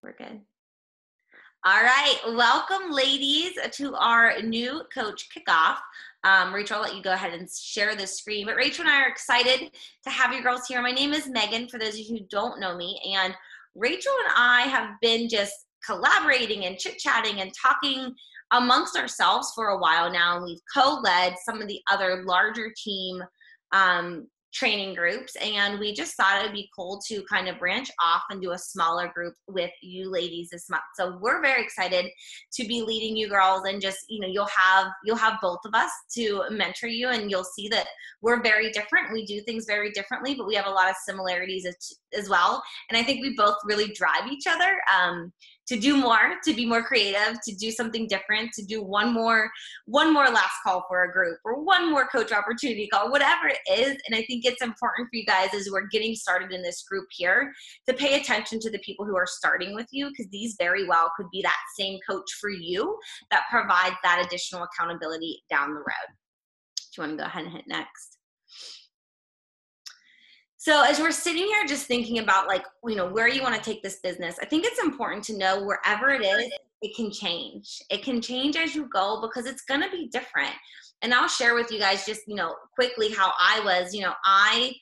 We're good. All right. Welcome, ladies, to our new coach kickoff. Rachel, I'll let you go ahead and share the screen. But Rachel and I are excited to have you girls here. My name is Megan, for those of you who don't know me. And Rachel and I have been just collaborating and chit-chatting and talking amongst ourselves for a while now. And we've co-led some of the other larger team training groups, and we just thought it would be cool to kind of branch off and do a smaller group with you ladies this month. So we're very excited to be leading you girls, and just, you'll have both of us to mentor you, and you'll see that we're very different. We do things very differently, but we have a lot of similarities as well. And I think we both really drive each other to do more, to be more creative, to do something different, to do one more last call for a group, or one more coach opportunity call, whatever it is. And I think it's important for you guys, as we're getting started in this group here, to pay attention to the people who are starting with you, because these very well could be that same coach for you that provides that additional accountability down the road. Do you want to go ahead and hit next? So as we're sitting here just thinking about, where you want to take this business, I think it's important to know wherever it is, it can change. It can change as you go, because it's going to be different. And I'll share with you guys just, quickly how I was. I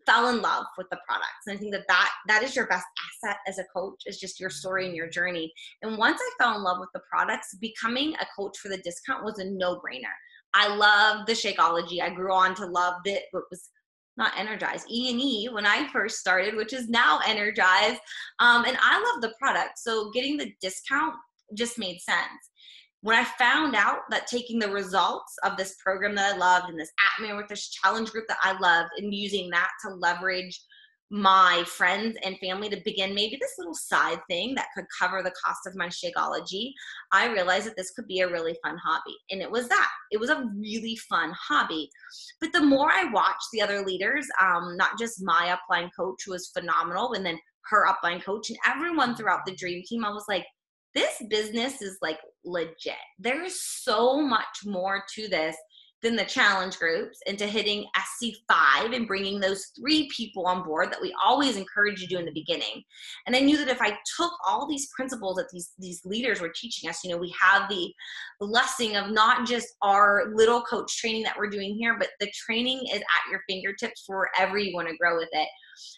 fell in love with the products. And I think that is your best asset as a coach, is just your story and your journey. And once I fell in love with the products, becoming a coach for the discount was a no-brainer. I love the Shakeology. I grew on to love what was not Energize, E&E, when I first started, which is now Energize. And I love the product. So getting the discount just made sense. When I found out that taking the results of this program that I loved, and this At-Man with this challenge group that I loved, and using that to leverage my friends and family to begin maybe this little side thing that could cover the cost of my Shakeology, I realized that this could be a really fun hobby. And it was a really fun hobby. But the more I watched the other leaders, not just my upline coach, who was phenomenal, and then her upline coach, and everyone throughout the dream team, I was like, this business is legit. There is so much more to this than the challenge groups, into hitting SC5 and bringing those 3 people on board that we always encourage you to do in the beginning. And I knew that if I took all these principles that these leaders were teaching us, we have the blessing of not just our little coach training that we're doing here, but the training is at your fingertips for wherever you want to grow with it.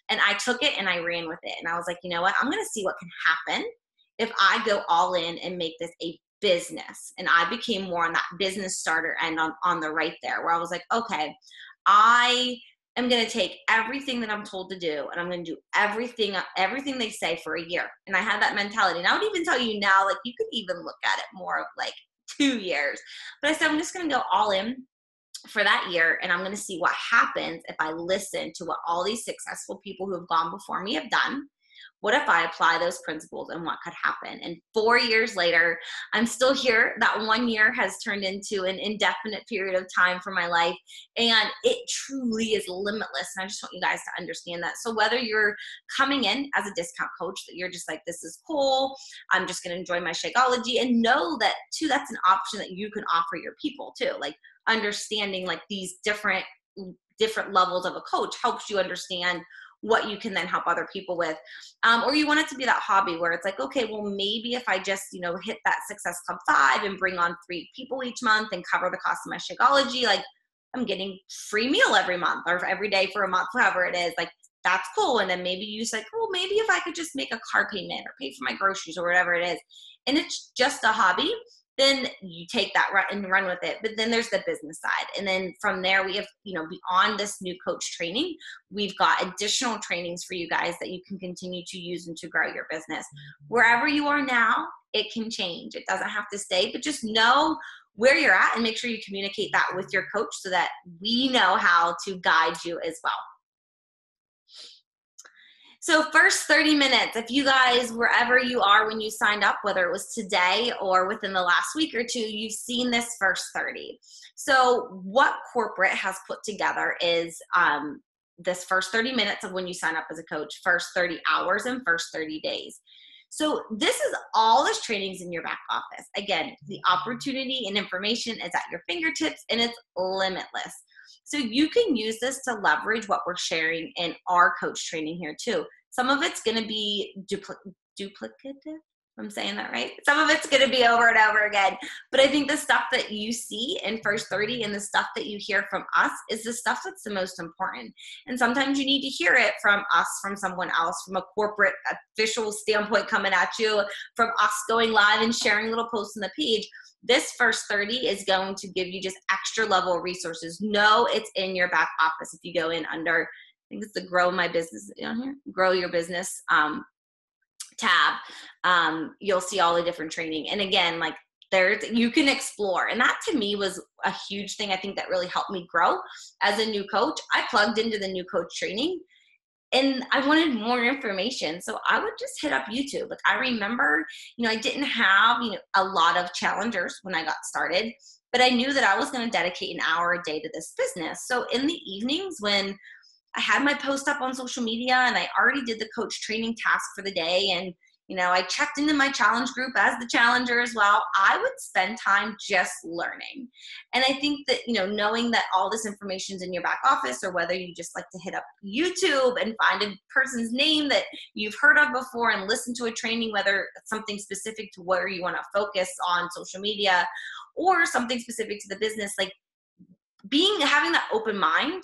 And I took it and I ran with it. And I was like, you know what? I'm going to see what can happen if I go all in and make this a business. And I became more on that business starter end on the right there, where I was like, okay, I am going to take everything that I'm told to do, and I'm going to do everything they say for a year. And I had that mentality. And I would even tell you now, you could even look at it more of 2 years. But I said, I'm just going to go all in for that year, and I'm going to see what happens if I listen to what all these successful people who have gone before me have done. What if I apply those principles, and what could happen? And 4 years later, I'm still here. That 1 year has turned into an indefinite period of time for my life. And it truly is limitless. And I just want you guys to understand that. So whether you're coming in as a discount coach, that you're just like, this is cool, I'm just going to enjoy my Shakeology, and know that too, that's an option that you can offer your people too. Understanding these different levels of a coach helps you understand what you can then help other people with. Or you want it to be that hobby where it's okay, well, maybe if I just, hit that Success Club 5 and bring on 3 people each month and cover the cost of my Shakeology, I'm getting free meal every month or every day for a month, however it is, that's cool. And then maybe you say, well, maybe if I could just make a car payment or pay for my groceries or whatever it is, and it's just a hobby, then you take that and run with it. But then there's the business side. And then from there, we have, beyond this new coach training, we've got additional trainings for you guys that you can continue to use and to grow your business. Wherever you are now, it can change. It doesn't have to stay, but just know where you're at and make sure you communicate that with your coach so that we know how to guide you as well. So first 30 minutes, if you guys, wherever you are when you signed up, whether it was today or within the last week or 2, you've seen this first 30. So what corporate has put together is this first 30 minutes of when you sign up as a coach, first 30 hours, and first 30 days. So this is all this trainings in your back office. Again, the opportunity and information is at your fingertips, and it's limitless. So you can use this to leverage what we're sharing in our coach training here too. Some of it's going to be duplicative. I'm saying that right. Some of it's going to be over and over again. But I think the stuff that you see in First 30 and the stuff that you hear from us is the stuff that's the most important. And sometimes you need to hear it from us, from someone else, from a corporate official standpoint coming at you, from us going live and sharing little posts on the page. This First 30 is going to give you just extra level resources. No, it's in your back office. If you go in under, I think it's the Grow My Business on here, Grow Your Business tab, you'll see all the different training. And again, like you can explore. And that to me was a huge thing. I think that really helped me grow as a new coach. I plugged into the new coach training and I wanted more information. So I would just hit up YouTube. Like I remember, I didn't have, a lot of challengers when I got started, but I knew that I was going to dedicate an hour a day to this business. So in the evenings when I had my post up on social media and I already did the coach training task for the day, and I checked into my challenge group as the challenger as well, I would spend time just learning. And I think that, knowing that all this information is in your back office, or whether you just like to hit up YouTube and find a person's name that you've heard of before and listen to a training, whether it's something specific to where you want to focus on social media or something specific to the business, like having that open mind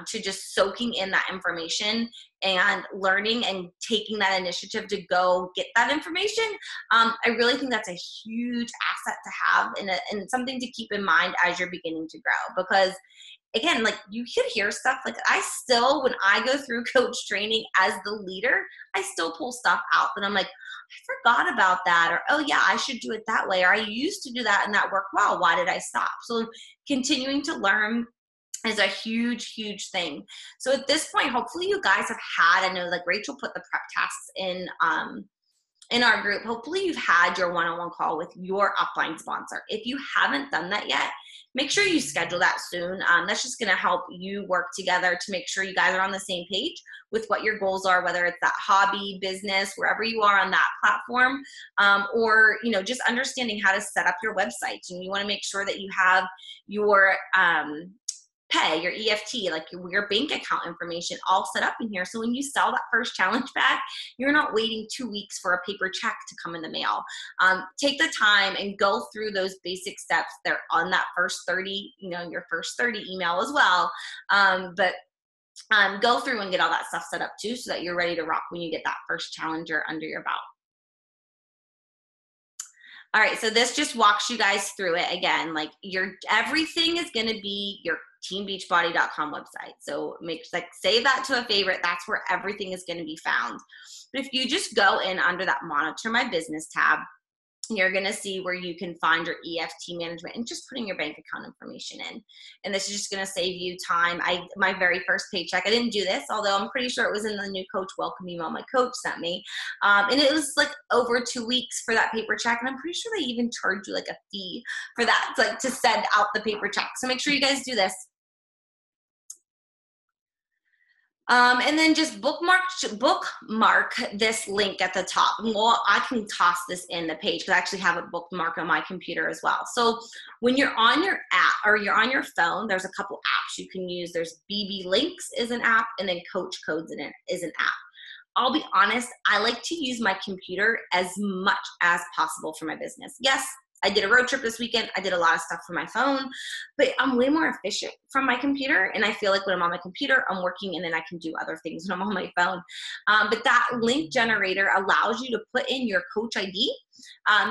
to just soaking in that information and learning and taking that initiative to go get that information, I really think that's a huge asset to have and something to keep in mind as you're beginning to grow. Because again, like you could hear stuff, like I still, when I go through coach training as the leader, I still pull stuff out that I'm like, I forgot about that, or, oh yeah, I should do it that way, or I used to do that and that worked well. Why did I stop? So continuing to learn is a huge, huge thing. So at this point, hopefully you guys have had, I know like Rachel put the prep tasks in our group. Hopefully you've had your one-on-one call with your upline sponsor. If you haven't done that yet, make sure you schedule that soon. That's just going to help you work together to make sure you guys are on the same page with what your goals are, whether it's that hobby, business, wherever you are on that platform, or, just understanding how to set up your website. And you want to make sure that you have your pay, your EFT, like your bank account information all set up in here. So when you sell that first challenge pack, you're not waiting 2 weeks for a paper check to come in the mail. Take the time and go through those basic steps. They're on that first 30, your first 30 email as well. But go through and get all that stuff set up too, so that you're ready to rock when you get that first challenger under your belt. All right, so this just walks you guys through it again. Like everything is going to be your teambeachbody.com website. So save that to a favorite. That's where everything is going to be found. But if you just go in under that Monitor My Business tab, you're going to see where you can find your EFT management and just putting your bank account information in. And this is just going to save you time. My very first paycheck, I didn't do this, although I'm pretty sure it was in the new coach welcome email my coach sent me. And it was like over 2 weeks for that paper check. And I'm pretty sure they even charge you like a fee for that, like to send out the paper check. So make sure you guys do this. And then just bookmark this link at the top. Well, I can toss this in the page because I actually have a bookmark on my computer as well. So when you're on your app or you're on your phone, there's a couple apps you can use. There's BB Links is an app, and then Coach Codes is an app. I'll be honest, I like to use my computer as much as possible for my business. Yes, I did a road trip this weekend. I did a lot of stuff from my phone, but I'm way more efficient from my computer. And I feel like when I'm on my computer, I'm working, and then I can do other things when I'm on my phone. But that link generator allows you to put in your coach ID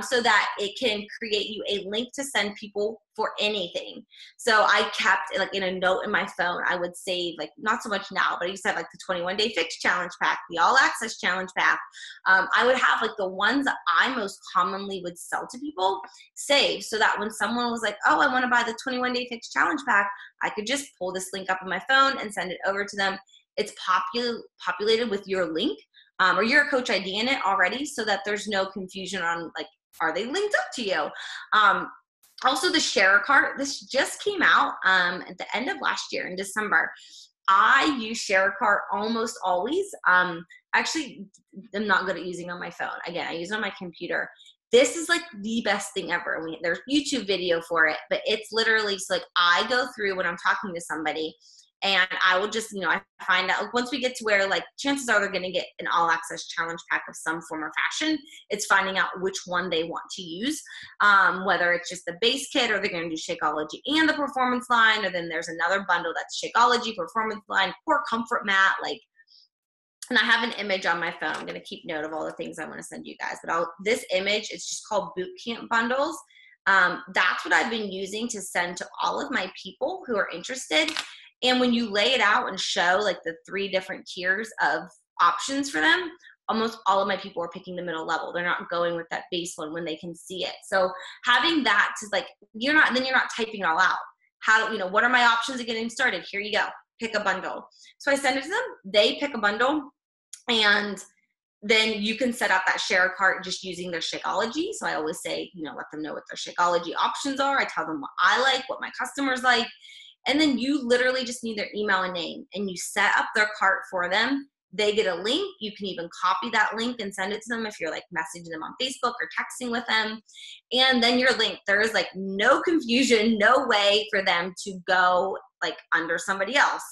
so that it can create you a link to send people for anything. So I kept like in a note in my phone, I would save, like, not so much now, but I used to have like the 21-day fix challenge pack, the all access challenge pack. I would have like the ones that I most commonly would sell to people save, so that when someone was like, oh, I want to buy the 21-day fix challenge pack, I could just pull this link up on my phone and send it over to them. It's populated with your link or your coach ID in it already, so that there's no confusion on like, are they linked up to you? Also, the share cart, this just came out at the end of last year in December. I use share cart almost always. Actually, I'm not good at using on my phone. Again, I use it on my computer. This is like the best thing ever. There's YouTube video for it, but it's literally, so like I go through when I'm talking to somebody, And I will just, I find out, like, once we get to where, like, chances are they're going to get an all access challenge pack of some form or fashion. It's finding out which one they want to use, whether it's just the base kit, or they're going to do Shakeology and the performance line, or then there's another bundle that's Shakeology, performance line, core comfort mat, like. And I have an image on my phone. I'm going to keep note of all the things I want to send you guys. But this image, it's just called Boot Camp Bundles. That's what I've been using to send to all of my people who are interested. And when you lay it out and show like the 3 different tiers of options for them, almost all of my people are picking the middle level. They're not going with that base one when they can see it. So having that is like, you're not typing it all out. What are my options of getting started? Here you go. Pick a bundle. So I send it to them. They pick a bundle. And then you can set up that share cart just using their Shakeology. So I always say, let them know what their Shakeology options are. I tell them what I like, what my customers like. And then you literally just need their email and name, and you set up their cart for them. They get a link. You can even copy that link and send it to them if you're like messaging them on Facebook or texting with them. And then your link, there is like no confusion, no way for them to go like under somebody else.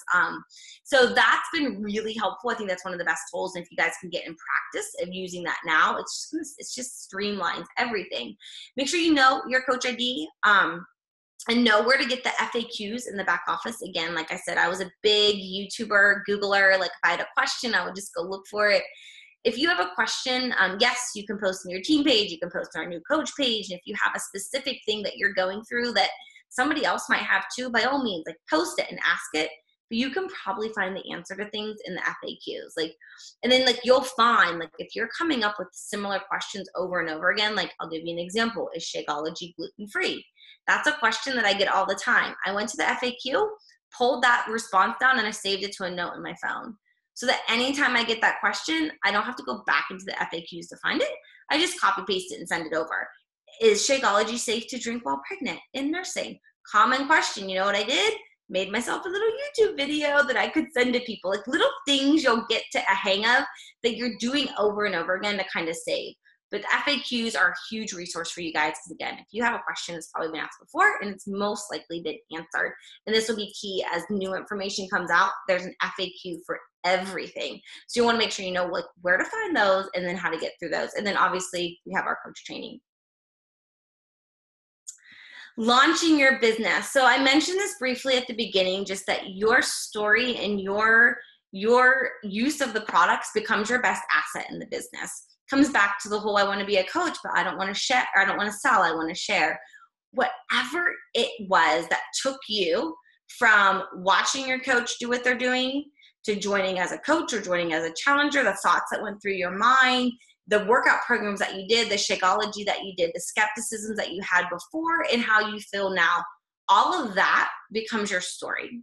So that's been really helpful. I think that's one of the best tools. And if you guys can get in practice of using that now, it's just streamlines everything. Make sure you know your Coach ID. And know where to get the FAQs in the back office. Again, like I said, I was a big YouTuber, Googler. Like if I had a question, I would just go look for it. If you have a question, yes, you can post on your team page. You can post on our new coach page. And if you have a specific thing that you're going through that somebody else might have too, by all means, like post it and ask it. But you can probably find the answer to things in the FAQs. And then you'll find, if you're coming up with similar questions over and over again, I'll give you an example. Is Shakeology gluten-free? That's a question that I get all the time. I went to the FAQ, pulled that response down, and I saved it to a note in my phone. So that anytime I get that question, I don't have to go back into the FAQs to find it. I just copy paste it and send it over. Is Shakeology safe to drink while pregnant in nursing? Common question. You know what I did? Made myself a little YouTube video that I could send to people. Little things you'll get to a hang of that you're doing over and over again to kind of save. But the FAQs are a huge resource for you guys, because again, if you have a question, it's probably been asked before and it's most likely been answered. And this will be key as new information comes out. There's an FAQ for everything. So you want to make sure you know where to find those and then how to get through those. And then obviously we have our coach training. Launching your business. So I mentioned this briefly at the beginning, just that your story and your use of the products becomes your best asset in the business. Comes back to the whole, I want to be a coach, but I don't want to share, or I don't want to sell, I want to share. Whatever it was that took you from watching your coach do what they're doing to joining as a coach or joining as a challenger, the thoughts that went through your mind, the workout programs that you did, the Shakeology that you did, the skepticisms that you had before, and how you feel now, all of that becomes your story.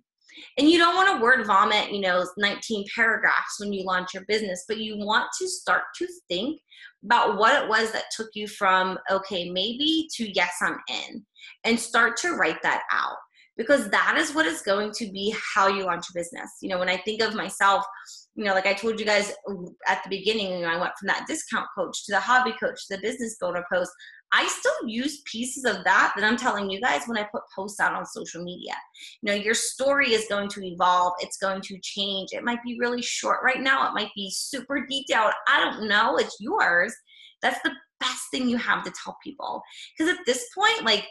And you don't want to word vomit, 19 paragraphs when you launch your business, but you want to start to think about what it was that took you from, okay, maybe, to yes, I'm in, and start to write that out, because that is what is going to be how you launch your business. When I think of myself, like I told you guys at the beginning, I went from that discount coach to the hobby coach to the business builder post. I still use pieces of that I'm telling you guys when I put posts out on social media. Your story is going to evolve. It's going to change. It might be really short right now. It might be super detailed. I don't know. It's yours. That's the best thing you have to tell people. Because at this point,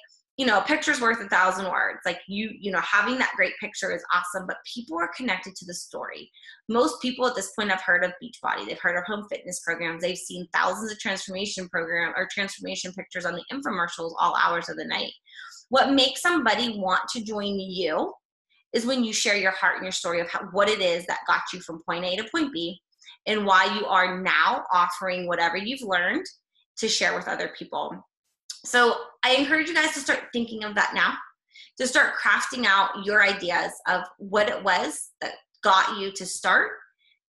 a picture's worth 1,000 words. Having that great picture is awesome, but people are connected to the story. Most people at this point have heard of Beachbody. They've heard of home fitness programs. They've seen thousands of transformation pictures on the infomercials all hours of the night. What makes somebody want to join you is when you share your heart and your story of what it is that got you from point A to point B, and why you are now offering whatever you've learned to share with other people. So I encourage you guys to start thinking of that now, to start crafting out your ideas of what it was that got you to start,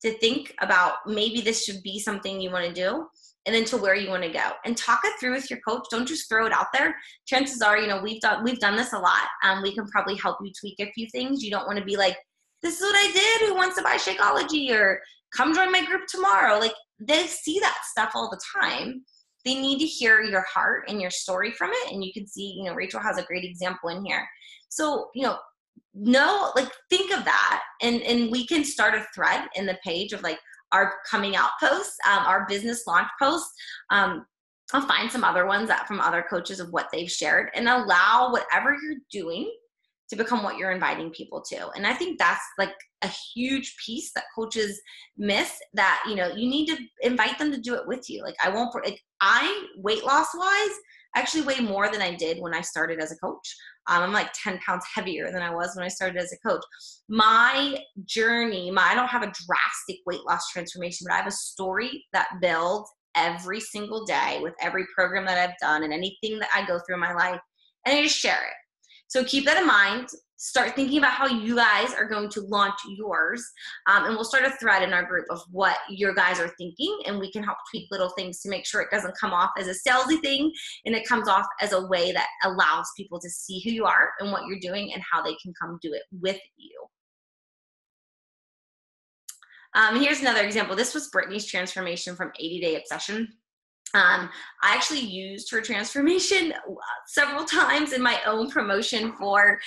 to think about maybe this should be something you want to do, and then to where you want to go. And talk it through with your coach. Don't just throw it out there. Chances are, we've done this a lot. We can probably help you tweak a few things. You don't want to be like, this is what I did. Who wants to buy Shakeology? Or come join my group tomorrow. They see that stuff all the time. They need to hear your heart and your story from it. And you can see, Rachel has a great example in here. So, no, like think of that. And we can start a thread in the page of like our coming out posts, our business launch posts. I'll find some other ones that from other coaches of what they've shared, and allow whatever you're doing to become what you're inviting people to. And I think that's like a huge piece that coaches miss, that, you know, you need to invite them to do it with you. Like I weight loss wise, actually weigh more than I did when I started as a coach. I'm like 10 pounds heavier than I was when I started as a coach. My journey, I don't have a drastic weight loss transformation, but I have a story that builds every single day with every program that I've done and anything that I go through in my life, and I just share it. So keep that in mind. Start thinking about how you guys are going to launch yours. And we'll start a thread in our group of what your guys are thinking, and we can help tweak little things to make sure it doesn't come off as a salesy thing, and it comes off as a way that allows people to see who you are and what you're doing and how they can come do it with you. Here's another example. This was Brittany's transformation from 80-day obsession. I actually used her transformation several times in my own promotion for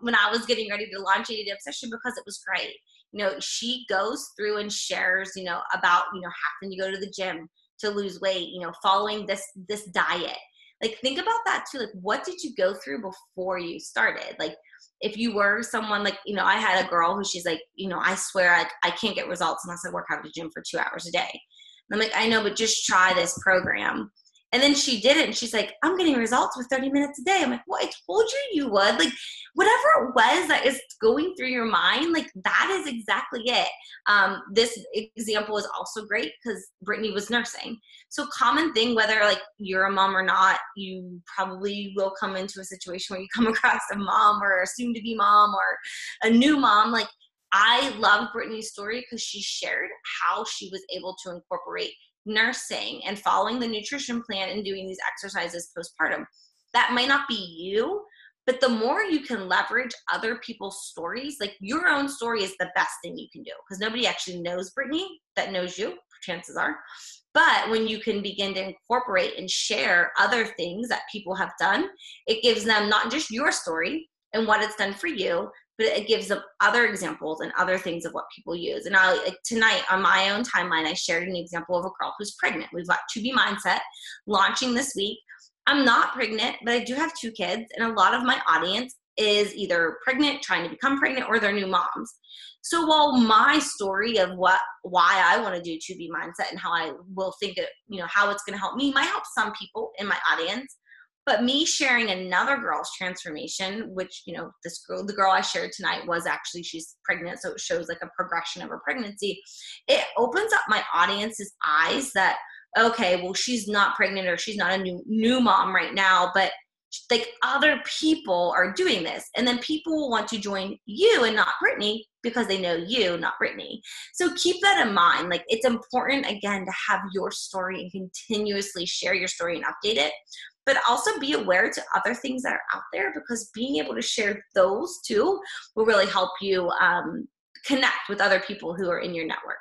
when I was getting ready to launch 80-day obsession, because it was great. You know, she goes through and shares, you know, about, you know, having to go to the gym to lose weight, you know, following this diet. Like, think about that too. Like, what did you go through before you started? Like, if you were someone like, you know, I had a girl who she's like, you know, I swear I can't get results unless I work out at the gym for 2 hours a day. I'm like, I know, but just try this program. And then she did it, and she's like, I'm getting results with 30 minutes a day. I'm like, well, I told you would. Like, whatever it was that is going through your mind, like, that is exactly it. This example is also great because Brittany was nursing. So common thing, whether like you're a mom or not, you probably will come into a situation where you come across a mom or a soon-to-be mom or a new mom. Like, I love Brittany's story because she shared how she was able to incorporate nursing and following the nutrition plan and doing these exercises postpartum. That might not be you, but the more you can leverage other people's stories, like your own story is the best thing you can do, because nobody actually knows Brittany that knows you, chances are. But when you can begin to incorporate and share other things that people have done, it gives them not just your story and what it's done for you, but it gives them other examples and other things of what people use. And tonight on my own timeline, I shared an example of a girl who's pregnant. We've got To Be Mindset launching this week. I'm not pregnant, but I do have 2 kids, and a lot of my audience is either pregnant, trying to become pregnant, or they're new moms. So while my story of why I want to do To Be Mindset and how I will think it, you know, how it's going to help me might help some people in my audience, but me sharing another girl's transformation, which, you know, the girl I shared tonight was actually, she's pregnant, so it shows like a progression of her pregnancy. It opens up my audience's eyes that, okay, well, she's not pregnant, or she's not a new mom right now, but like other people are doing this. And then people will want to join you and not Brittany because they know you, not Brittany. So keep that in mind. Like, it's important, again, to have your story and continuously share your story and update it, but also be aware to other things that are out there, because being able to share those too will really help you connect with other people who are in your network.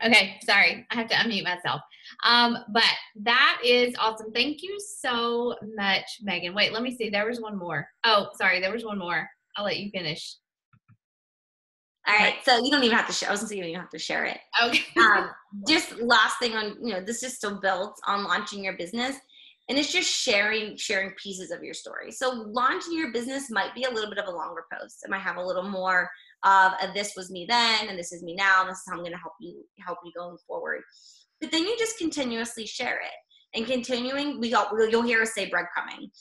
Okay, sorry, I have to unmute myself. But that is awesome. Thank you so much, Megan. Wait, let me see. There was one more. Oh, sorry, there was one more. I'll let you finish. All right, so you don't even have to share. I was gonna say you don't even have to share it. Okay. Just last thing on, you know, this just still builds on launching your business, and it's just sharing pieces of your story. So launching your business might be a little bit of a longer post. It might have a little more of this was me then, and this is me now, and this is how I'm going to help you going forward. But then you just continuously share it. And continuing, you'll hear us say breadcrumbing.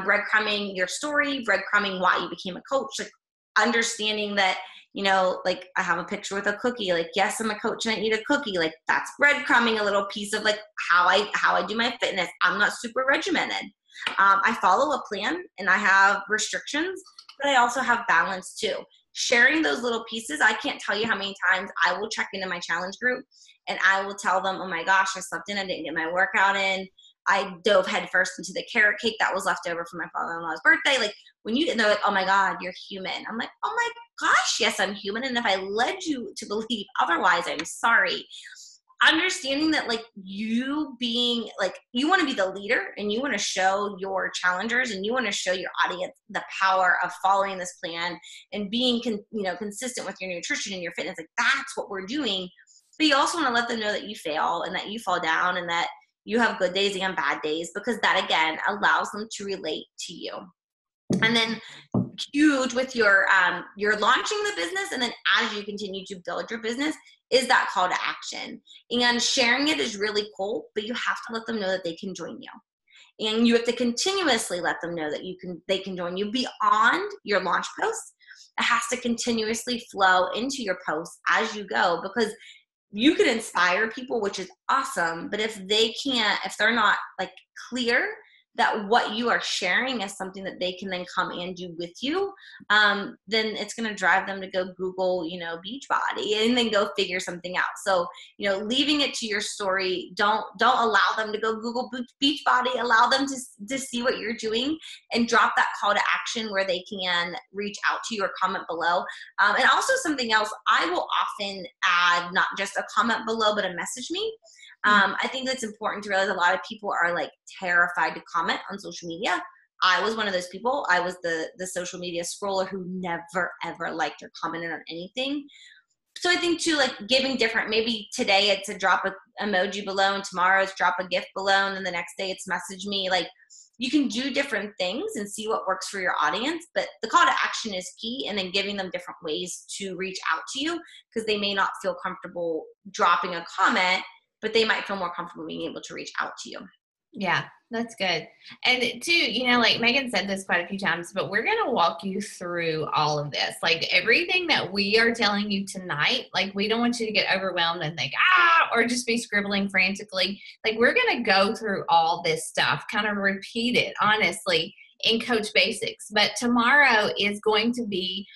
Breadcrumbing your story, breadcrumbing why you became a coach, like understanding that, you know, like I have a picture with a cookie, like, yes, I'm a coach and I eat a cookie. Like, that's breadcrumbing a little piece of like how I do my fitness. I'm not super regimented. I follow a plan and I have restrictions, but I also have balance too. Sharing those little pieces, I can't tell you how many times I will check into my challenge group and I will tell them, oh my gosh, I slept in, I didn't get my workout in. I dove headfirst into the carrot cake that was left over from my father-in-law's birthday. Like, and they're like, oh my God, you're human. I'm like, oh my gosh, yes, I'm human. And if I led you to believe otherwise, I'm sorry. understanding that like you being like, you want to be the leader and you want to show your challengers and you want to show your audience the power of following this plan and being consistent with your nutrition and your fitness. Like that's what we're doing. But you also want to let them know that you fail and that you fall down and that you have good days and bad days, because that again allows them to relate to you. And then huge with your launching the business, and then as you continue to build your business, is that call to action. And sharing it is really cool, but you have to let them know that they can join you. And you have to continuously let them know that they can join you beyond your launch posts. It has to continuously flow into your posts as you go, because you can inspire people, which is awesome. But if they're not like clear that what you are sharing is something that they can then come and do with you, then it's going to drive them to go Google, Beachbody and then go figure something out. So, leaving it to your story, don't allow them to go Google Beachbody, allow them to see what you're doing and drop that call to action where they can reach out to you or comment below. And also something else, I will often add not just a comment below, but a message me. I think that's important to realize. A lot of people are like terrified to comment on social media. I was one of those people. I was the social media scroller who never, ever liked or commented on anything. So I think too, like giving different, maybe today it's a drop an emoji below and tomorrow it's drop a gift below and then the next day it's message me. Like you can do different things and see what works for your audience, but the call to action is key, and then giving them different ways to reach out to you, because they may not feel comfortable dropping a comment, but they might feel more comfortable being able to reach out to you. Yeah, that's good. And too, like Megan said this quite a few times, but we're going to walk you through all of this. Like everything that we are telling you tonight, like we don't want you to get overwhelmed and think, or just be scribbling frantically. Like we're going to go through all this stuff, kind of repeat it, honestly, in Coach Basics. But tomorrow is going to be,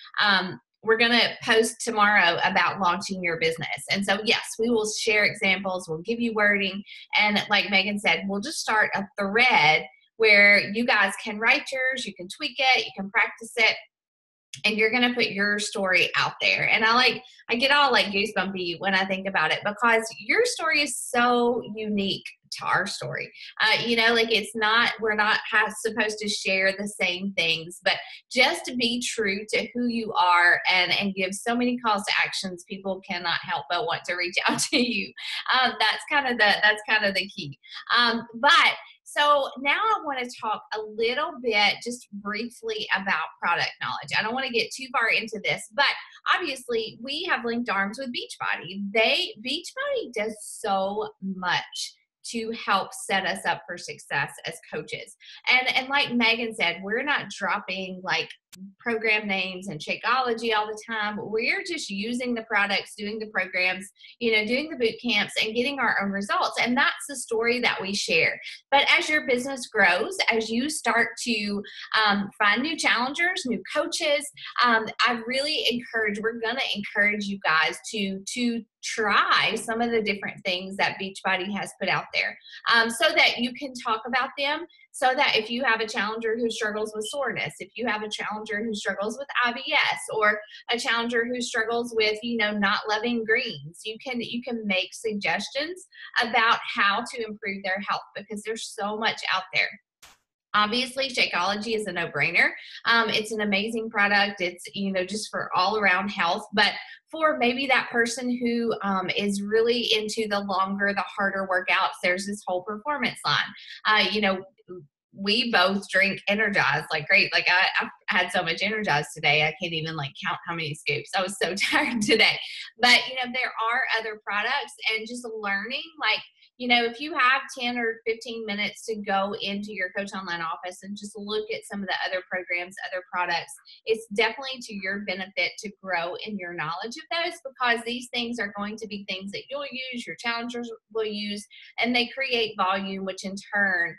we're going to post tomorrow about launching your business. And so, yes, we will share examples. We'll give you wording. And like Megan said, we'll just start a thread where you guys can write yours, you can tweak it, you can practice it, and you're going to put your story out there. And I get all like goosebumpy when I think about it, because your story is so unique to our story. Like we're not supposed to share the same things, but just to be true to who you are and give so many calls to actions, people cannot help but want to reach out to you. That's kind of the key. So now I want to talk a little bit, just briefly, about product knowledge. I don't want to get too far into this, but obviously we have linked arms with Beachbody. Beachbody does so much to help set us up for success as coaches. And like Megan said, we're not dropping like program names and Shakeology all the time. We're just using the products, doing the programs, doing the boot camps and getting our own results. And that's the story that we share. But as your business grows, as you start to find new challengers, new coaches, we're going to encourage you guys to try some of the different things that Beachbody has put out there, so that you can talk about them. So that if you have a challenger who struggles with soreness, if you have a challenger who struggles with IBS, or a challenger who struggles with, not loving greens, you can make suggestions about how to improve their health, because there's so much out there. Obviously, Shakeology is a no-brainer. It's an amazing product. It's, just for all around health, but for maybe that person who is really into the longer, the harder workouts, there's this whole performance line. We both drink Energize like great. Like I had so much Energize today, I can't even like count how many scoops. I was so tired today. But, there are other products, and just learning, like, if you have 10 or 15 minutes to go into your Coach Online office and just look at some of the other programs, other products, it's definitely to your benefit to grow in your knowledge of those, because these things are going to be things that you'll use, your challengers will use, and they create volume, which in turn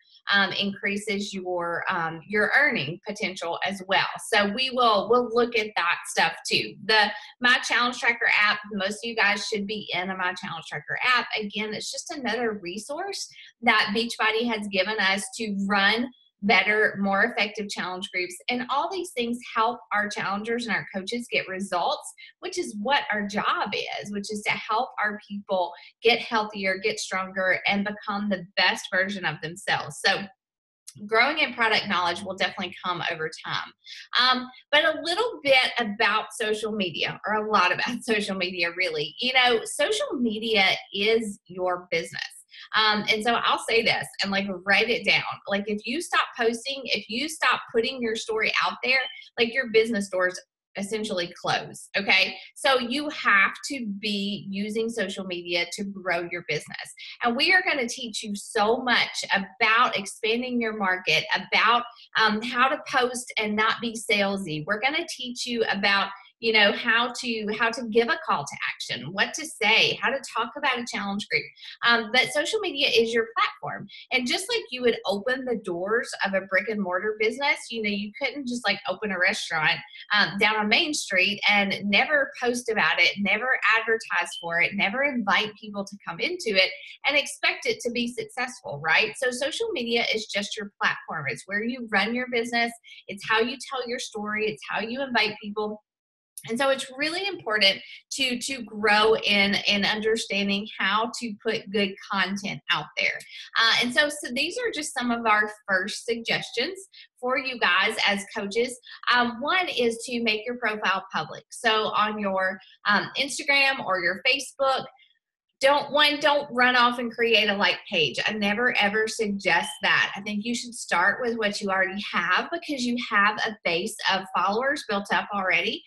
increases your earning potential as well. So we'll look at that stuff too. The My Challenge Tracker app, most of you guys should be in a My Challenge Tracker app. Again, it's just another resource that Beachbody has given us to run better, more effective challenge groups. And all these things help our challengers and our coaches get results, which is what our job is, which is to help our people get healthier, get stronger, and become the best version of themselves. So growing in product knowledge will definitely come over time. But a little bit about social media, or a lot about social media, really. Social media is your business. And so I'll say this and like write it down. Like if you stop posting, if you stop putting your story out there, like your business doors essentially close. Okay. So you have to be using social media to grow your business. And we are going to teach you so much about expanding your market, about how to post and not be salesy. We're going to teach you about how to give a call to action, what to say, how to talk about a challenge group. But social media is your platform. And just like you would open the doors of a brick and mortar business, you couldn't just like open a restaurant down on Main Street and never post about it, never advertise for it, never invite people to come into it and expect it to be successful, right? So social media is just your platform. It's where you run your business. It's how you tell your story. It's how you invite people. And so it's really important to grow in understanding how to put good content out there. And so these are just some of our first suggestions for you guys as coaches. One is to make your profile public. So on your Instagram or your Facebook, don't run off and create a like page. I never ever suggest that. I think you should start with what you already have, because you have a base of followers built up already.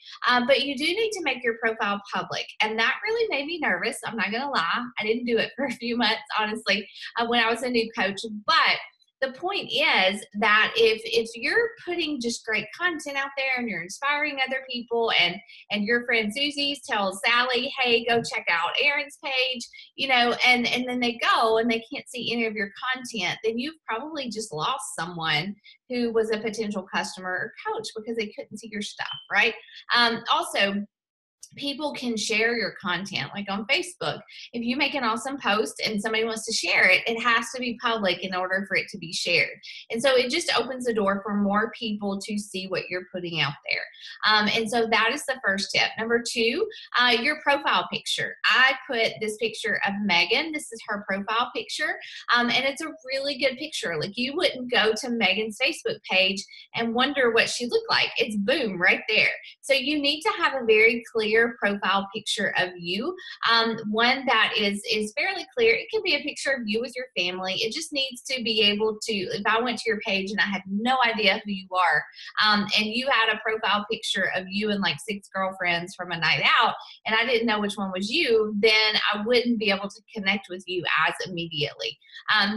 But you do need to make your profile public. And that really made me nervous. I'm not going to lie. I didn't do it for a few months, honestly, when I was a new coach. But the point is that if you're putting just great content out there and you're inspiring other people, and your friend Susie tells Sally, hey, go check out Erin's page, and then they go and they can't see any of your content, then you've probably just lost someone who was a potential customer or coach because they couldn't see your stuff, right? Also, people can share your content, like on Facebook. If you make an awesome post and somebody wants to share it, it has to be public in order for it to be shared. And so it just opens the door for more people to see what you're putting out there. And so that is the first tip. Number two, your profile picture. I put this picture of Megan. This is her profile picture. And it's a really good picture. Like you wouldn't go to Megan's Facebook page and wonder what she looked like. It's boom right there. So you need to have a very clear profile picture of you, one that is fairly clear. It can be a picture of you with your family. It just needs to be able to, if I went to your page and I had no idea who you are, and you had a profile picture of you and like 6 girlfriends from a night out, and I didn't know which one was you, then I wouldn't be able to connect with you as immediately.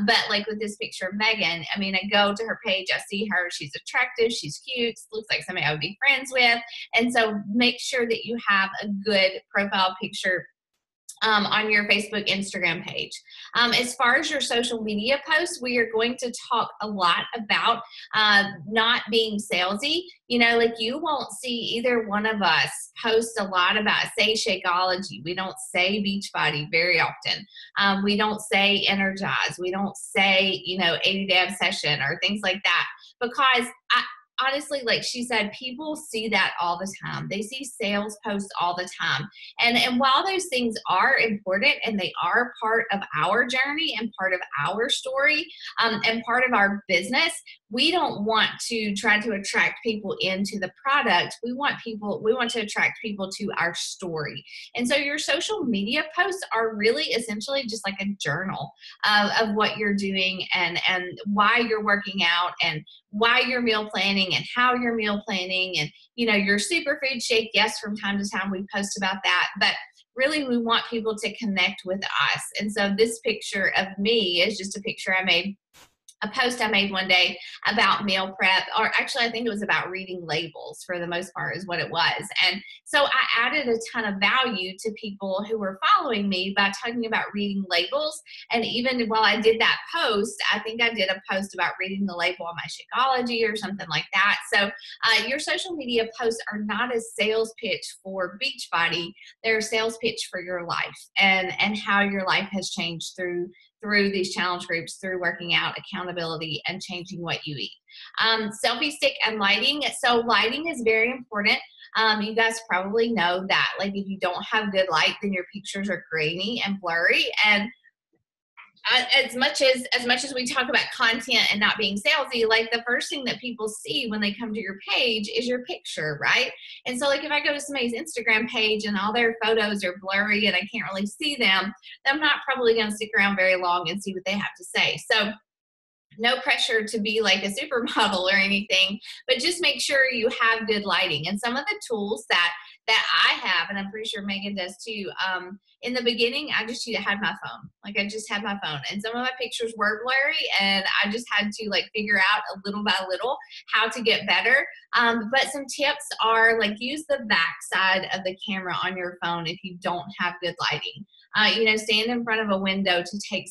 But like with this picture of Megan, I mean, I go to her page, I see her, she's attractive, she's cute, looks like somebody I would be friends with. And so make sure that you have a good profile picture on your Facebook, Instagram page. As far as your social media posts, we are going to talk a lot about not being salesy. Like you won't see either one of us post a lot about, say, Shakeology. We don't say Beachbody very often. We don't say Energize. We don't say, 80-day obsession or things like that, because honestly, like she said, people see that all the time. They see sales posts all the time. And while those things are important and they are part of our journey and part of our story, and part of our business, we don't want to try to attract people into the product. We want to attract people to our story. And so your social media posts are really essentially just like a journal of what you're doing and why you're working out and why you're meal planning and how you're meal planning and, your superfood shake. Yes, from time to time we post about that, but really we want people to connect with us. And so this picture of me is just a picture I made, a post I made one day about meal prep, or actually I think it was about reading labels for the most part is what it was. And so I added a ton of value to people who were following me by talking about reading labels. And even while I did that post, I think I did a post about reading the label on my Shakeology or something like that. So your social media posts are not a sales pitch for Beachbody. They're a sales pitch for your life and how your life has changed through through these challenge groups, through working out, accountability, and changing what you eat. Selfie stick and lighting. So lighting is very important. You guys probably know that, like, if you don't have good light, then your pictures are grainy and blurry. And as much as we talk about content and not being salesy, like, the first thing that people see when they come to your page is your picture, right? And so, like, if I go to somebody's Instagram page and all their photos are blurry and I can't really see them, I'm not probably going to stick around very long and see what they have to say. So no pressure to be like a supermodel or anything, but just make sure you have good lighting. And some of the tools that I have, and I'm pretty sure Megan does too, in the beginning, I just had my phone. Like, I just had my phone, and some of my pictures were blurry, and I just had to, like, figure out a little by little how to get better. But some tips are, like, use the back side of the camera on your phone if you don't have good lighting. Stand in front of a window to take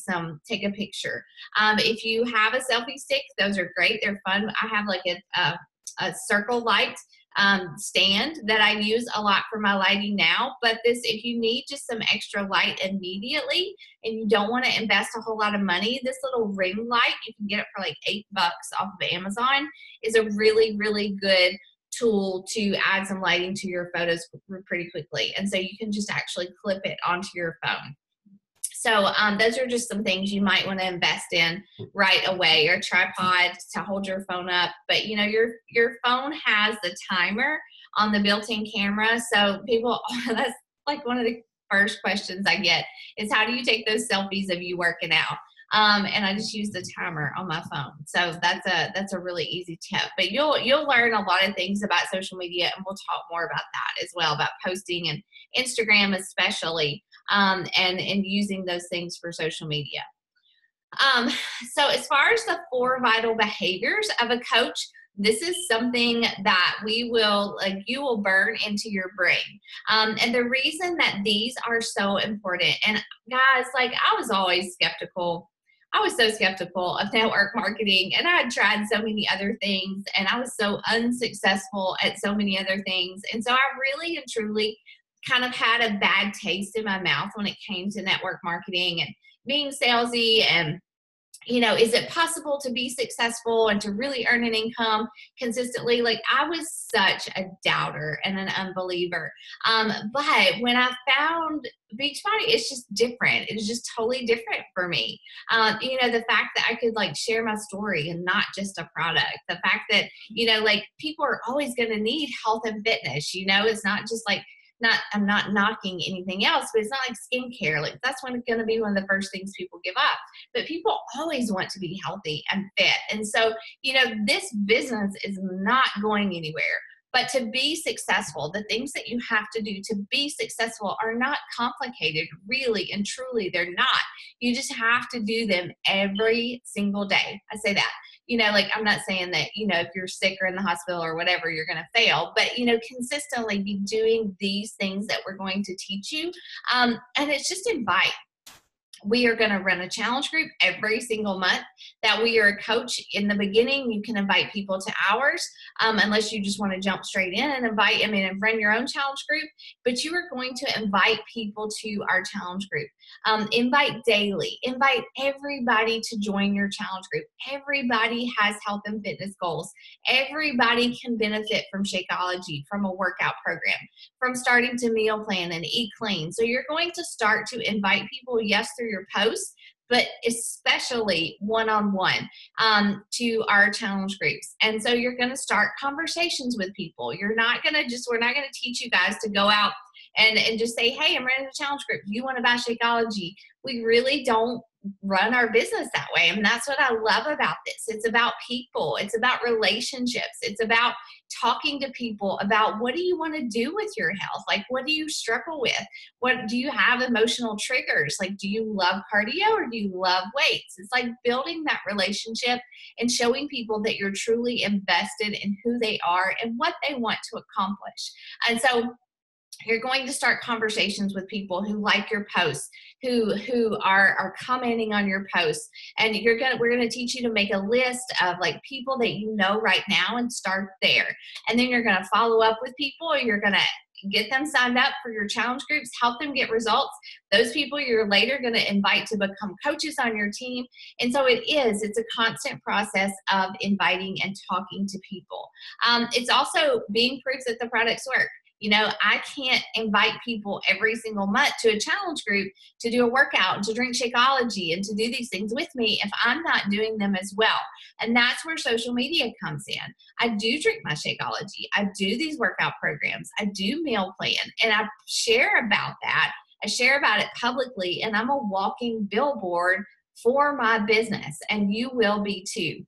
a picture. If you have a selfie stick, those are great. They're fun. I have like a circle light stand that I use a lot for my lighting now. But if you need just some extra light immediately and you don't want to invest a whole lot of money, this little ring light, you can get it for like $8 off of Amazon, is a really, really good tool to add some lighting to your photos pretty quickly. And so you can just actually clip it onto your phone. So those are just some things you might want to invest in right away. Your tripod to hold your phone up. But, your phone has the timer on the built-in camera. So people, that's like one of the first questions I get is, how do you take those selfies of you working out? And I just use the timer on my phone. So that's a really easy tip. But you'll learn a lot of things about social media, and we'll talk more about that as well, about posting and Instagram especially, and using those things for social media. So as far as the 4 vital behaviors of a coach, this is something that you will burn into your brain. And the reason that these are so important, and guys, like, I was always skeptical. I was so skeptical of network marketing, and I had tried so many other things, and I was so unsuccessful at so many other things. And so I really and truly kind of had a bad taste in my mouth when it came to network marketing and being salesy, and is it possible to be successful and to really earn an income consistently? Like, I was such a doubter and an unbeliever. But when I found Beachbody, it's just different. It's just totally different for me. The fact that I could, like, share my story and not just a product. The fact that, like, people are always going to need health and fitness. It's not just like, I'm not knocking anything else, but it's not like skincare. Like, that's going to be one of the first things people give up. But people always want to be healthy and fit. And so, this business is not going anywhere. But to be successful, the things that you have to do to be successful are not complicated, really and truly. They're not. You just have to do them every single day. I say that. I'm not saying that, if you're sick or in the hospital or whatever, you're going to fail, but, consistently be doing these things that we're going to teach you. And it's just invite. We are going to run a challenge group every single month that we are a coach. In the beginning, you can invite people to ours, unless you just want to jump straight in and and run your own challenge group. But you are going to invite people to our challenge group. Invite daily. Invite everybody to join your challenge group. Everybody has health and fitness goals. Everybody can benefit from Shakeology, from a workout program, from starting to meal plan and eat clean. So you're going to start to invite people, yes, through your posts, but especially one-on-one to our challenge groups. And so you're going to start conversations with people. We're not going to teach you guys to go out and just say, hey, I'm running a challenge group. You want to buy Shakeology? We really don't run our business that way. And that's what I love about this. It's about people. It's about relationships. It's about talking to people about, what do you want to do with your health? Like, what do you struggle with? What do you have emotional triggers? Like, do you love cardio or do you love weights? It's like building that relationship and showing people that you're truly invested in who they are and what they want to accomplish. And so you're going to start conversations with people who like your posts, who are commenting on your posts, and we're going to teach you to make a list of, like, people that you know right now and start there. And then you're going to follow up with people. You're going to get them signed up for your challenge groups, help them get results. Those people you're later going to invite to become coaches on your team. And so it's a constant process of inviting and talking to people. It's also being proof that the products work. You know, I can't invite people every single month to a challenge group to do a workout and to drink Shakeology and to do these things with me if I'm not doing them as well. And that's where social media comes in. I do drink my Shakeology. I do these workout programs. I do meal plan, and I share about that. I share about it publicly, and I'm a walking billboard for my business, and you will be too.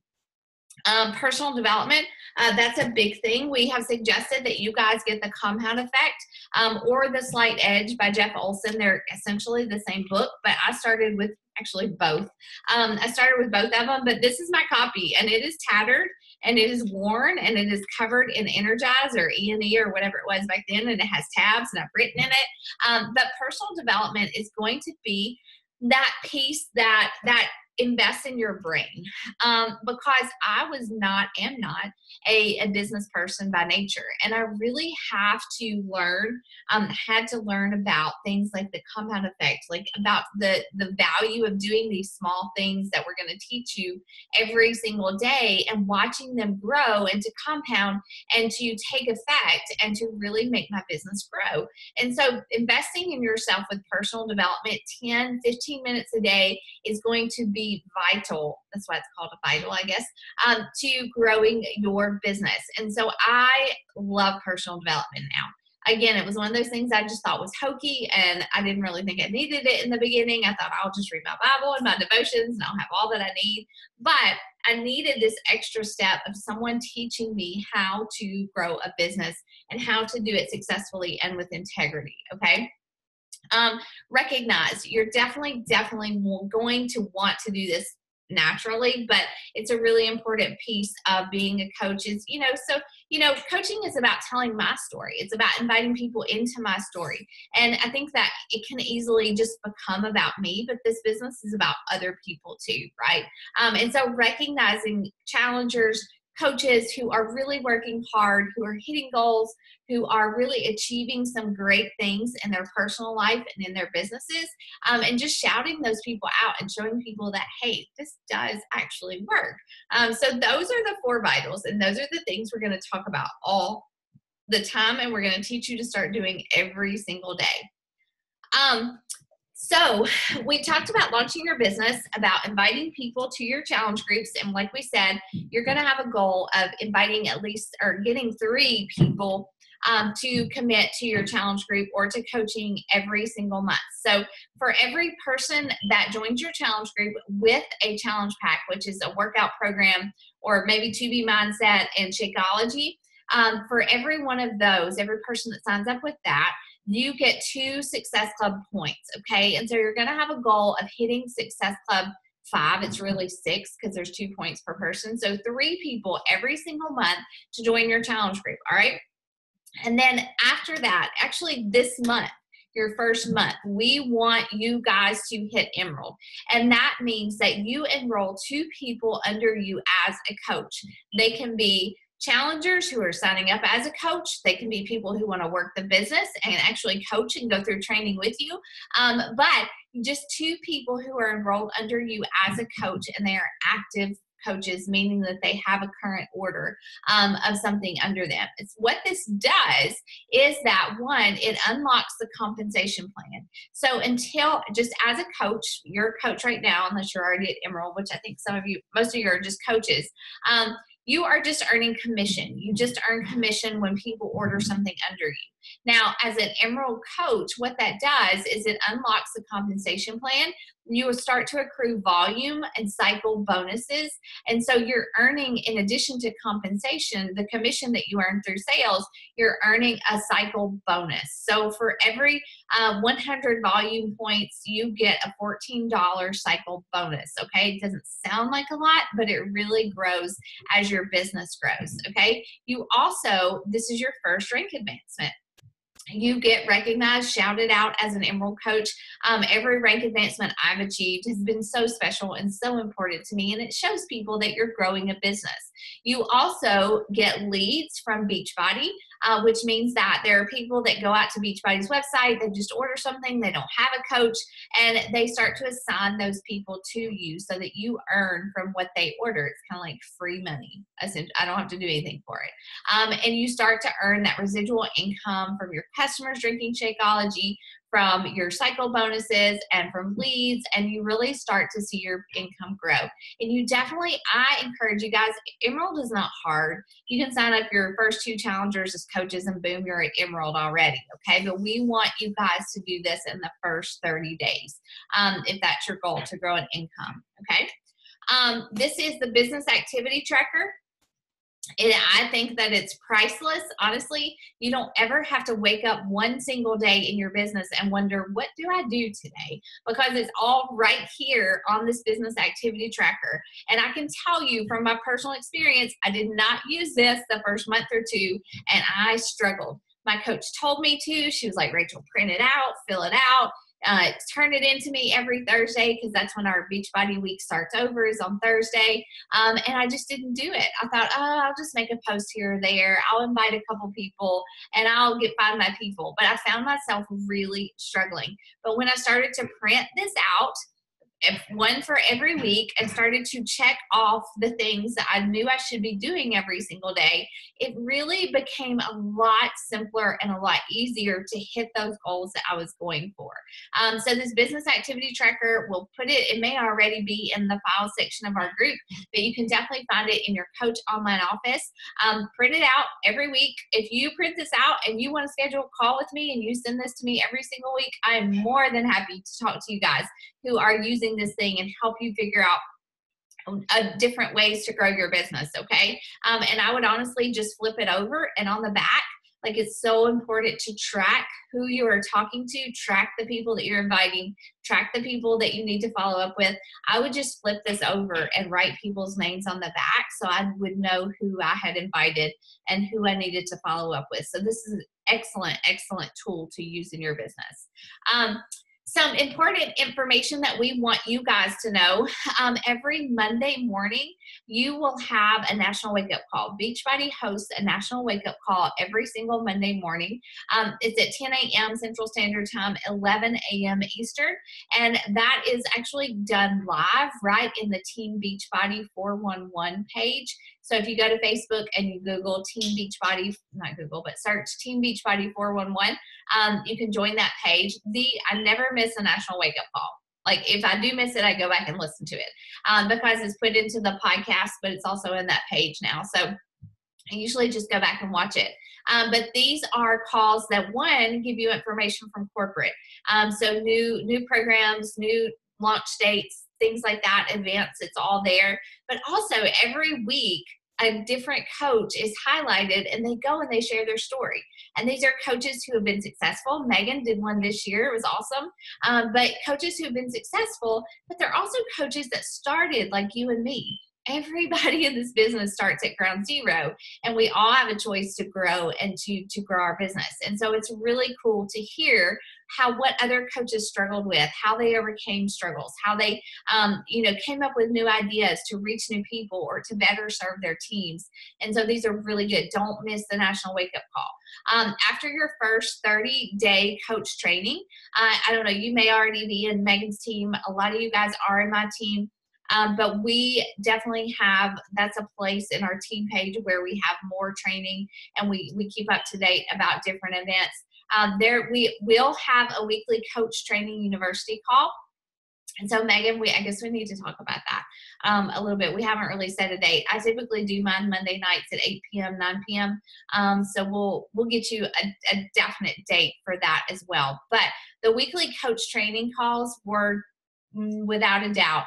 Personal development, that's a big thing. We have suggested that you guys get the Compound Effect or The Slight Edge by Jeff Olson. They're essentially the same book, but I started with actually both. I started with both of them, but this is my copy, and it is tattered, and it is worn, and it is covered in Energize or E&E or whatever it was back then, and it has tabs, and I've written in it. But personal development is going to be that piece that invest in your brain, because I am not a business person by nature, and I really had to learn about things like the compound effect, like about the value of doing these small things that we're going to teach you every single day, and watching them grow and to compound and to take effect and to really make my business grow. And so investing in yourself with personal development, 10, 15 minutes a day is going to be vital. That's why it's called a vital, I guess, to growing your business. And so I love personal development now. Again, it was one of those things I just thought was hokey, and I didn't really think I needed it in the beginning. I thought I'll just read my Bible and my devotions and I'll have all that I need. But I needed this extra step of someone teaching me how to grow a business and how to do it successfully and with integrity. Okay. Recognize you're definitely going to want to do this naturally, but it's a really important piece of being a coach is, coaching is about telling my story. It's about inviting people into my story. And I think that it can easily just become about me, but this business is about other people too, right? And so recognizing challengers, coaches who are really working hard, who are hitting goals, who are really achieving some great things in their personal life and in their businesses, and just shouting those people out and showing people that, hey, this does actually work. So those are the 4 vitals, and those are the things we're going to talk about all the time, and we're going to teach you to start doing every single day. So we talked about launching your business, about inviting people to your challenge groups. And like we said, you're going to have a goal of inviting at least or getting 3 people to commit to your challenge group or to coaching every single month. So for every person that joins your challenge group with a challenge pack, which is a workout program or maybe 2B Mindset and Shakeology, for every one of those, every person that signs up with that, you get 2 Success Club points, okay? And so you're going to have a goal of hitting Success Club 5. It's really 6 because there's 2 points per person. So 3 people every single month to join your challenge group, all right? And then after that, actually this month, your first month, we want you guys to hit Emerald. And that means that you enroll 2 people under you as a coach. They can be challengers who are signing up as a coach. They can be people who want to work the business and actually coach and go through training with you. But just 2 people who are enrolled under you as a coach, and they are active coaches, meaning that they have a current order of something under them. It's what this does is that, one, it unlocks the compensation plan. So until, just as a coach, you're a coach right now, unless you're already at Emerald, which I think most of you are just coaches. You are just earning commission. You just earn commission when people order something under you. Now, as an Emerald coach, what that does is it unlocks the compensation plan. You will start to accrue volume and cycle bonuses. And so you're earning, in addition to compensation, the commission that you earn through sales, you're earning a cycle bonus. So for every 100 volume points, you get a $14 cycle bonus. Okay. It doesn't sound like a lot, but it really grows as your business grows. Okay. You also, this is your first rank advancement. You get recognized, shouted out as an Emerald coach. Every rank advancement I've achieved has been so special and so important to me, and it shows people that you're growing a business. You also get leads from Beachbody. which means that there are people that go out to Beachbody's website, they just order something, they don't have a coach, and they start to assign those people to you so that you earn from what they order. It's kind of like free money. I don't have to do anything for it. And you start to earn that residual income from your customers drinking Shakeology, from your cycle bonuses, and from leads, and you really start to see your income grow. And you definitely, I encourage you guys, Emerald is not hard. You can sign up your first 2 challengers as coaches and boom, you're at Emerald already, okay? But we want you guys to do this in the first 30 days, if that's your goal, to grow an income, okay? This is the business activity tracker. And I think that it's priceless. Honestly, you don't ever have to wake up one single day in your business and wonder, what do I do today? Because it's all right here on this business activity tracker. And I can tell you from my personal experience, I did not use this the first month or 2, and I struggled. My coach told me to. She was like, Rachel, print it out, fill it out. Turn it into me every Thursday, because that's when our Beachbody week starts over, is on Thursday. And I just didn't do it. I thought, I'll just make a post here or there. I'll invite a couple people and I'll find my people. But I found myself really struggling. But when I started to print this out, one for every week, and started to check off the things that I knew I should be doing every single day, it really became a lot simpler and a lot easier to hit those goals that I was going for. So this business activity tracker, we'll put it, it may already be in the file section of our group, but you can definitely find it in your Coach Online office. Print it out every week. If you print this out and you want to schedule a call with me and you send this to me every single week, I am more than happy to talk to you guys who are using this thing and help you figure out different ways to grow your business, okay? And I would honestly just flip it over, and on the back, like, it's so important to track who you are talking to, track the people that you're inviting, track the people that you need to follow up with. I would just flip this over and write people's names on the back so I would know who I had invited and who I needed to follow up with. So this is an excellent, excellent tool to use in your business. Some important information that we want you guys to know. Every Monday morning, you will have a national wake-up call. Beachbody hosts a national wake-up call every single Monday morning. It's at 10 a.m. Central Standard Time, 11 a.m. Eastern, and that is actually done live right in the Team Beachbody 411 page. So if you go to Facebook and you Google Team Beachbody, not Google, but search Team Beachbody 411, you can join that page. I never miss a national wake-up call. Like, if I do miss it, I go back and listen to it because it's put into the podcast, but it's also in that page now. So I usually just go back and watch it. But these are calls that, one, give you information from corporate. So new programs, new launch dates, things like that, events, it's all there. But also every week, a different coach is highlighted, and they go and they share their story. And these are coaches who have been successful. Megan did one this year. It was awesome. But coaches who have been successful, but they're also coaches that started like you and me. Everybody in this business starts at ground zero, and we all have a choice to grow and to grow our business. And so it's really cool to hear what other coaches struggled with, how they overcame struggles, how they came up with new ideas to reach new people or to better serve their teams. And so these are really good. Don't miss the national wake-up call. After your first 30-day coach training, I don't know, you may already be in Megan's team. A lot of you guys are in my team. But we definitely that's a place in our team page where we have more training, and we keep up to date about different events. We will have a weekly coach training university call. And so Megan, I guess we need to talk about that a little bit. We haven't really set a date. I typically do mine Monday nights at 8 p.m., 9 p.m. So we'll get you a definite date for that as well. But the weekly coach training calls were, without a doubt,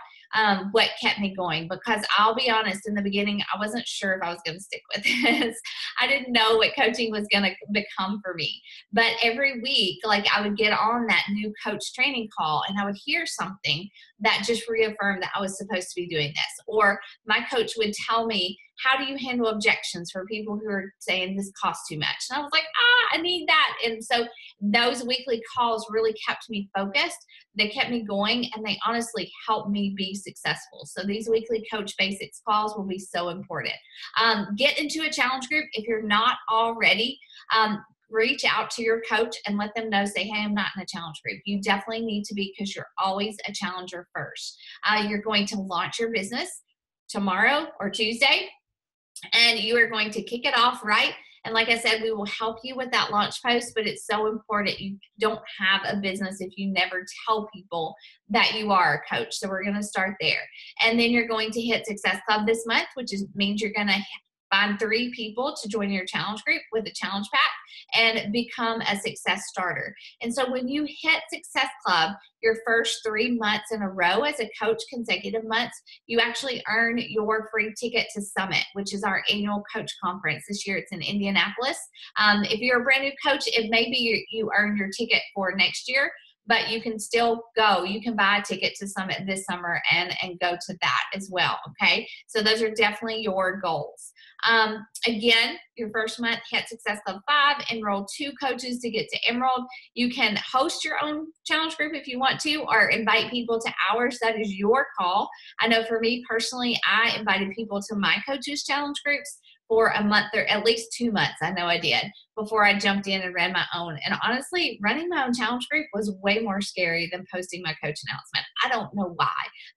what kept me going, because I'll be honest, in the beginning, I wasn't sure if I was going to stick with this. I didn't know what coaching was going to become for me. But every week, like, I would get on that new coach training call, and I would hear something that just reaffirmed that I was supposed to be doing this. Or my coach would tell me, how do you handle objections for people who are saying this costs too much? And I was like, I need that. And so those weekly calls really kept me focused. They kept me going, and they honestly helped me be successful. So these weekly Coach Basics calls will be so important. Get into a challenge group if you're not already. Reach out to your coach and let them know, say, hey, I'm not in a challenge group. You definitely need to be, because you're always a challenger first. You're going to launch your business tomorrow or Tuesday, and you are going to kick it off right. And like I said, we will help you with that launch post, but it's so important. You don't have a business if you never tell people that you are a coach. So we're going to start there. And then you're going to hit Success Club this month, which means you're going to find 3 people to join your challenge group with a challenge pack and become a success starter. And so when you hit Success Club, your first 3 months in a row as a coach, consecutive months, you actually earn your free ticket to Summit, which is our annual coach conference. This year it's in Indianapolis. If you're a brand new coach, it may be you earn your ticket for next year, but you can still go. You can buy a ticket to Summit this summer and go to that as well, okay? So those are definitely your goals. Again, your first month, hit Success Club 5, enroll 2 coaches to get to Emerald. You can host your own challenge group if you want to, or invite people to ours. That is your call. I know for me personally, I invited people to my coaches challenge groups for a month, or at least 2 months. I know I did, before I jumped in and ran my own. And honestly, running my own challenge group was way more scary than posting my coach announcement. I don't know why,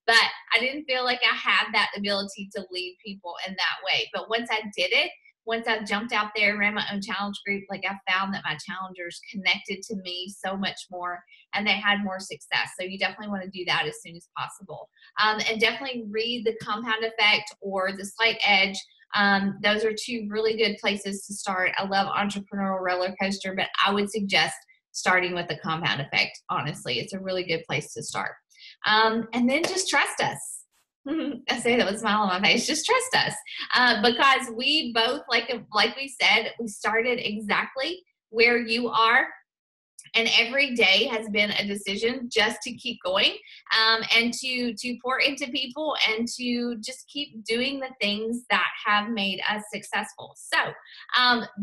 but I didn't feel like I had that ability to lead people in that way. But once I did it, once I jumped out there and ran my own challenge group, like I found that my challengers connected to me so much more and they had more success. So you definitely want to do that as soon as possible. And definitely read The Compound Effect or The Slight Edge. Those are 2 really good places to start. I love Entrepreneurial Roller Coaster, but I would suggest starting with The Compound Effect. Honestly, it's a really good place to start. And then just trust us. I say that with a smile on my face. Just trust us, because we both, like we said, we started exactly where you are. And every day has been a decision just to keep going, and to pour into people and to just keep doing the things that have made us successful. So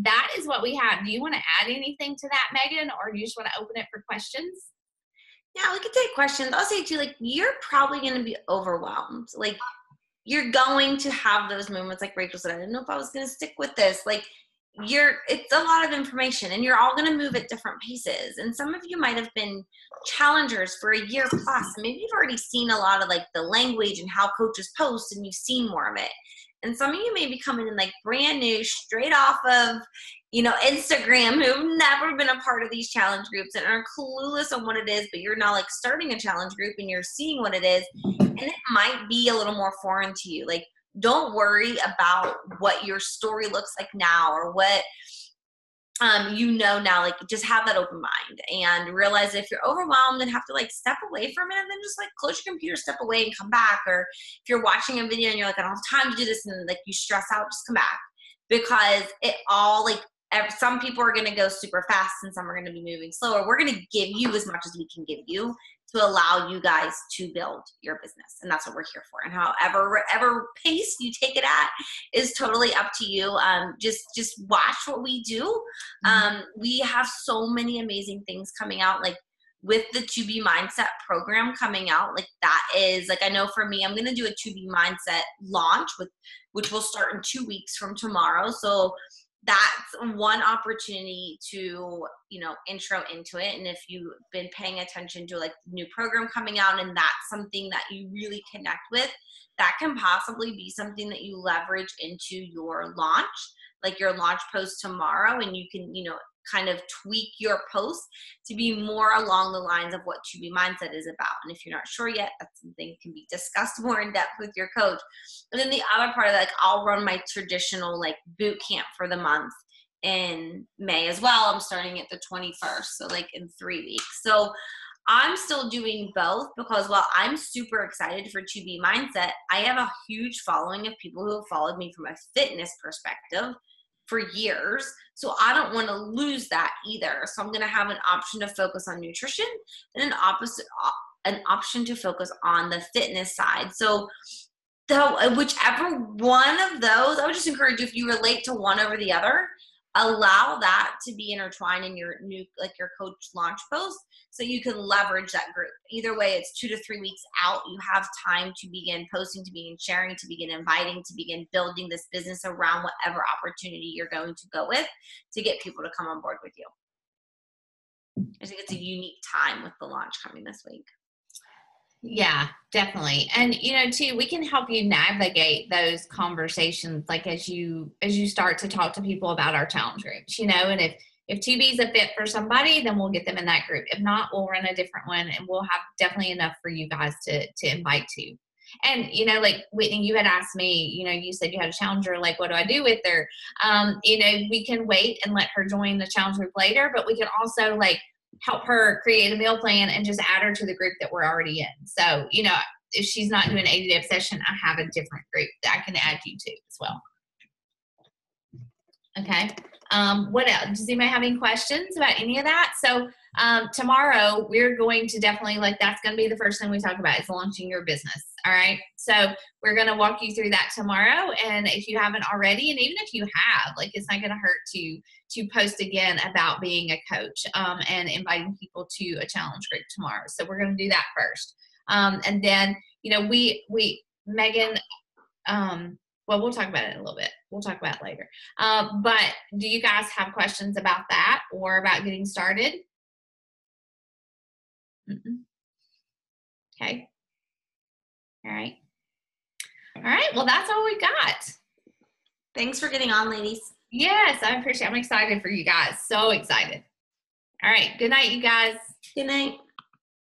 that is what we have. Do you want to add anything to that, Megan, or do you just want to open it for questions? Yeah, we could take questions. I'll say too, like, you're probably going to be overwhelmed. Like, you're going to have those moments, like Rachel said, I didn't know if I was going to stick with this. Like, it's a lot of information, and you're all going to move at different paces. And some of you might have been challengers for a year plus. And maybe you've already seen a lot of like the language and how coaches post, and you've seen more of it. And some of you may be coming in like brand new, straight off of, Instagram, who've never been a part of these challenge groups and are clueless on what it is, but you're now like starting a challenge group and you're seeing what it is, and it might be a little more foreign to you. Like, don't worry about what your story looks like now or what now. Like, just have that open mind and realize if you're overwhelmed and have to like step away for a minute, then just like close your computer, step away and come back. Or if you're watching a video and you're like, I don't have time to do this, and like you stress out, just come back, because it all like some people are going to go super fast and some are going to be moving slower. We're going to give you as much as we can give you to allow you guys to build your business. And that's what we're here for. And however pace you take it at is totally up to you. Just watch what we do. We have so many amazing things coming out, like with the To Be Mindset program coming out. Like, that is like, I know for me, I'm going to do a To Be Mindset launch which will start in 2 weeks from tomorrow. So that's one opportunity to, intro into it. And if you've been paying attention to like new program coming out and that's something that you really connect with, that can possibly be something that you leverage into your launch, like your launch post tomorrow. And you can, kind of tweak your post to be more along the lines of what To Be Mindset is about. And if you're not sure yet, that's something that can be discussed more in depth with your coach. And then the other part of that, like, I'll run my traditional like boot camp for the month in May as well. I'm starting at the 21st, so like in 3 weeks. So I'm still doing both, because while I'm super excited for To Be Mindset, I have a huge following of people who have followed me from a fitness perspective for years. So I don't want to lose that either. So I'm going to have an option to focus on nutrition and an option to focus on the fitness side. So whichever one of those, I would just encourage you, if you relate to one over the other, allow that to be intertwined in your new, like your coach launch post, so you can leverage that group. Either way, it's 2 to 3 weeks out. You have time to begin posting, to begin sharing, to begin inviting, to begin building this business around whatever opportunity you're going to go with to get people to come on board with you. I think it's a unique time with the launch coming this week. Yeah, definitely. And, you know, too, we can help you navigate those conversations, like as you start to talk to people about our challenge groups, you know, and if 2B is a fit for somebody, then we'll get them in that group. If not, we'll run a different one, and we'll have definitely enough for you guys to invite to. And, you know, like Whitney, you had asked me, you know, you said you had a challenger, like, what do I do with her? You know, we can wait and let her join the challenge group later, but we can also like help her create a meal plan and just add her to the group that we're already in. So, you know, if she's not doing an 80-day obsession, I have a different group that I can add you to as well. Okay. What else? Does anybody have any questions about any of that? So tomorrow we're going to definitely, like, that's going to be the first thing we talk about is launching your business. All right. So we're going to walk you through that tomorrow. And if you haven't already, and even if you have, like, it's not going to hurt to post again about being a coach and inviting people to a challenge group tomorrow. So we're going to do that first. And then, you know, Megan, well, we'll talk about it in a little bit. We'll talk about it later. But do you guys have questions about that or about getting started? Okay. All right. All right. Well, that's all we got. Thanks for getting on, ladies. Yes, I appreciate it. I'm excited for you guys. So excited. All right. Good night, you guys. Good night.